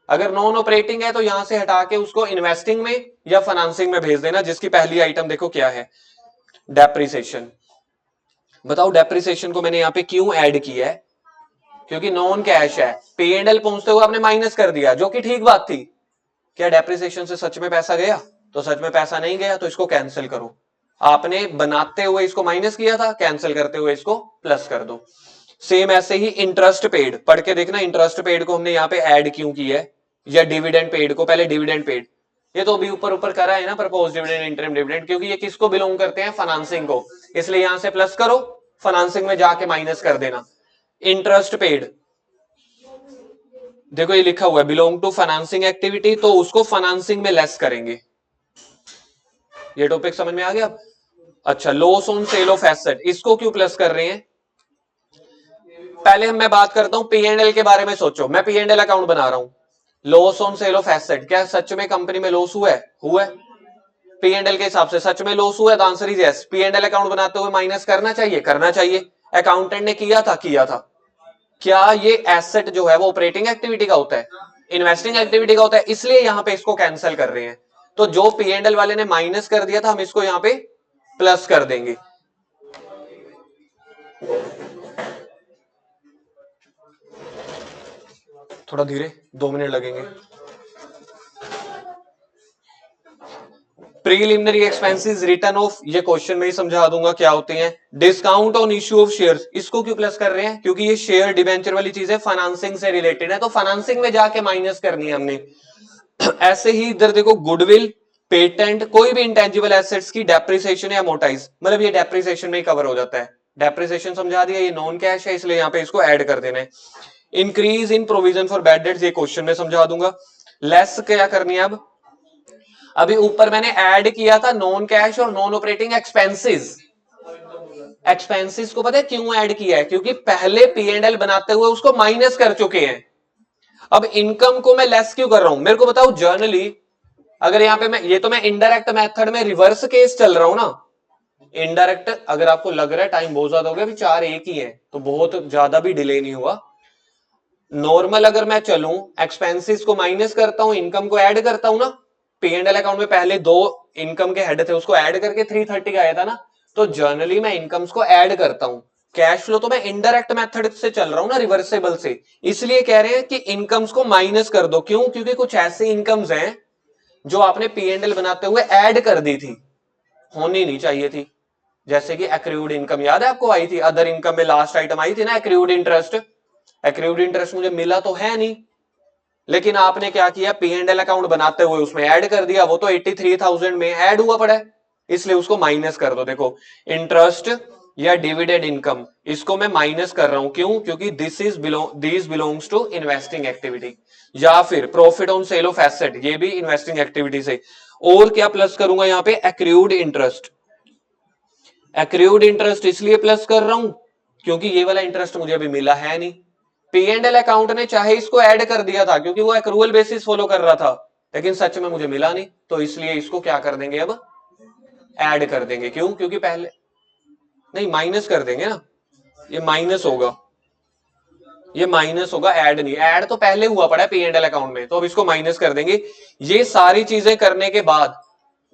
अगर नॉन ऑपरेटिंग है तो यहां से हटा के उसको इन्वेस्टिंग में या फाइनेंसिंग में भेज देना। जिसकी पहली आइटम देखो क्या है, डेप्रिसिएशन। बताओ डेप्रिसिएशन को मैंने यहां पे क्यों ऐड किया है? क्योंकि नॉन कैश है, पी एंड एल पहुंचते हुए आपने माइनस कर दिया, जो कि ठीक बात थी। क्या डेप्रिसिएशन से सच में पैसा गया? तो सच में पैसा नहीं गया, तो इसको कैंसिल करो। आपने बनाते हुए इसको माइनस किया था, कैंसिल करते हुए इसको प्लस कर दो। सेम ऐसे ही इंटरेस्ट पेड, पढ़ के देखना इंटरेस्ट पेड को हमने यहाँ पे ऐड क्यों किया है, या डिविडेंड पेड को। पहले डिविडेंड पेड, ये तो अभी ऊपर ऊपर करा है ना, प्रपोज डिविडेंड, इंटरिम डिविडेंड, क्योंकि ये किसको बिलोंग करते हैं? फाइनेंसिंग को, इसलिए यहां से प्लस करो, फाइनेंसिंग में जाके माइनस कर देना। इंटरेस्ट पेड देखो ये लिखा हुआ है बिलोंग टू फाइनेंसिंग एक्टिविटी, तो उसको फाइनेंसिंग में लेस करेंगे। ये टॉपिक समझ में आ गया? अच्छा, loss on sale of asset, इसको क्यों प्लस कर रहे हैं? पहले मैं बात करता हूं पी एंड एल के बारे में। सोचो मैं पी एंड एल अकाउंट बना रहा हूं, loss on sale of asset, क्या सच में कंपनी में लॉस हुआ है? हुआ है। पी एंड एल के हिसाब से सच में लॉस हुआ है, तो answer is yes. P and L account बनाते हुए माइनस करना चाहिए, करना चाहिए। अकाउंटेंट ने किया था, किया था। क्या ये एसेट जो है वो ऑपरेटिंग एक्टिविटी का होता है? इन्वेस्टिंग एक्टिविटी का होता है, इसलिए यहां पे इसको कैंसिल कर रहे हैं। तो जो पी एंड एल वाले ने माइनस कर दिया था हम इसको यहां पे प्लस कर देंगे। थोड़ा धीरे, 2 मिनट लगेंगे। प्रीलिमिनरी एक्सपेंसेस रिटर्न ऑफ, ये क्वेश्चन में ही समझा दूंगा क्या होते हैं। Discount on issue of shares, इसको क्यों प्लस कर रहे हैं, क्योंकि ये शेयर डिबेंचर वाली चीज है, फाइनेंसिंग से रिलेटेड है, तो फाइनेंसिंग में जाके माइनस करनी है हमने। ऐसे ही इधर देखो, गुडविल, पेटेंट, कोई भी इंटेंजिबल एसेट्स की डेप्रिसिएशन या मोटाइज, मतलब ये डेप्रिसिएशन में ही कवर हो जाता है। डेप्रिसिएशन समझा दिया, ये नॉन कैश है इसलिए यहाँ पे इसको ऐड कर देना है। Increase in provision for bad debts, ये क्वेश्चन में समझा दूंगा। लेस क्या करनी है अब, अभी ऊपर मैंने ऐड किया था नॉन कैश और नॉन ऑपरेटिंग एक्सपेंसेस। एक्सपेंसेस को पता है क्यों ऐड किया है, क्योंकि पहले P&L बनाते हुए उसको माइनस कर चुके हैं। अब इनकम को मैं लेस क्यों कर रहा हूं, मेरे को बताओ। जर्नली अगर यहाँ पे ये तो मैं इनडायरेक्ट मेथड में रिवर्स केस चल रहा हूं ना। इनडायरेक्ट अगर आपको लग रहा है टाइम बहुत ज्यादा हो गया, अभी 4 एक ही है तो बहुत ज्यादा भी डिले नहीं हुआ। नॉर्मल अगर मैं चलूं, एक्सपेंसेस को माइनस करता हूं, इनकम को ऐड करता हूं ना। P&L अकाउंट में पहले 2 इनकम के हेड थे, उसको ऐड करके 330 आया था ना। तो जर्नली मैं इनकम्स को ऐड करता हूं। कैश फ्लो तो मैं इनडायरेक्ट मेथड से चल रहा हूं ना, रिवर्सेबल से, इसलिए कह रहे हैं कि इनकम्स को माइनस कर दो। क्यों, क्योंकि कुछ ऐसे इनकम्स हैं जो आपने P&L बनाते हुए ऐड कर दी थी, होनी नहीं चाहिए थी। जैसे कि एक्रूड इनकम याद है आपको आई थी, अदर इनकम में लास्ट आइटम आई थी ना, एक्रूड इंटरेस्ट। एक्रूड इंटरेस्ट मुझे मिला तो है नहीं, लेकिन आपने क्या किया, P&L अकाउंट बनाते हुए उसमें ऐड कर दिया, वो तो 83,000 में ऐड हुआ पड़ा है, इसलिए उसको माइनस कर दो। देखो, इंटरेस्ट या डिविडेंड इनकम, इसको मैं माइनस कर रहा हूं, क्यों, क्योंकि this belongs to investing activity. या फिर profit on sale of asset, ये भी इन्वेस्टिंग एक्टिविटी से। और क्या प्लस करूंगा यहाँ पे, एक्रूड इंटरेस्ट। एक्रूड इंटरेस्ट इसलिए प्लस कर रहा हूं क्योंकि ये वाला इंटरेस्ट मुझे अभी मिला है नहीं। P&L अकाउंट ने चाहे इसको ऐड कर दिया था क्योंकि वो एक्रूअल बेसिस फॉलो कर रहा था, लेकिन सच में मुझे मिला नहीं, तो इसलिए इसको क्या कर देंगे, अब ऐड कर देंगे। क्यों, क्योंकि पहले नहीं, माइनस कर देंगे ना, ये माइनस होगा, ये माइनस होगा, ऐड नहीं। ऐड तो पहले हुआ पड़ा है P&L अकाउंट में, तो अब इसको माइनस कर देंगे। ये सारी चीजें करने के बाद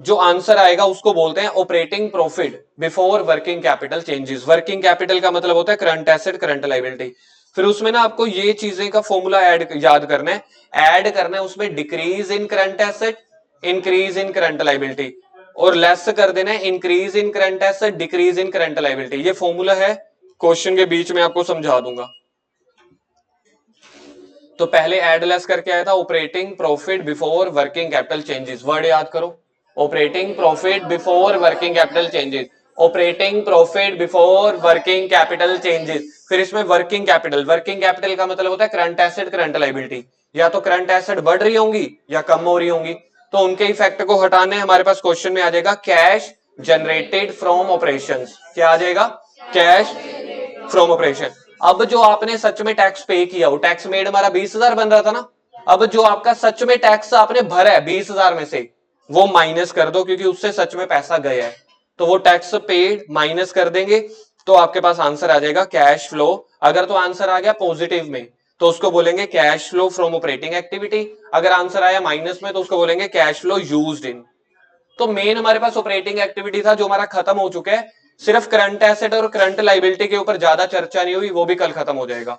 जो आंसर आएगा उसको बोलते हैं operating profit before working capital changes. Working capital का मतलब होता है करंट एसेट, करंट लायबिलिटी। फिर उसमें ना आपको ये चीजें का फॉर्मूला याद करना है, ऐड करना है उसमें decrease in current asset, increase in current liability, और लेस कर देना है increase in current asset, decrease in current liability. ये फॉर्मूला है, क्वेश्चन के बीच में आपको समझा दूंगा। तो पहले एड लेस करके आया था operating profit before working capital changes, word याद करो, operating profit before working capital changes, operating profit before working capital changes. फिर इसमें वर्किंग कैपिटल, वर्किंग कैपिटल का मतलब होता है करंट एसेट, करंट लायबिलिटी। या तो करंट एसेट बढ़ रही होंगी या कम हो रही होंगी, तो उनके इफेक्ट को हटाने हमारे पास क्वेश्चन में आ जाएगा कैश जनरेटेड फ्रॉम ऑपरेशंस। क्या आ जाएगा, कैश फ्रॉम ऑपरेशन। अब जो आपने सच में टैक्स पे किया, वो टैक्स मेड हमारा 20,000 बन रहा था ना, अब जो आपका सच में टैक्स आपने भरा है 20,000 में से, वो माइनस कर दो, क्योंकि उससे सच में पैसा गया है, तो वो टैक्स पेड माइनस कर देंगे, तो आपके पास आंसर आ जाएगा कैश फ्लो। अगर तो आंसर आ गया पॉजिटिव में तो उसको बोलेंगे cash flow from operating activity, अगर आंसर आया माइनस में तो उसको बोलेंगे कैश फ्लो यूज्ड इन। तो मेन हमारे पास ऑपरेटिंग एक्टिविटी था जो हमारा खत्म हो चुका है, सिर्फ करंट एसेट और करंट लायबिलिटी के ऊपर ज्यादा चर्चा नहीं हुई, वो भी कल खत्म हो जाएगा।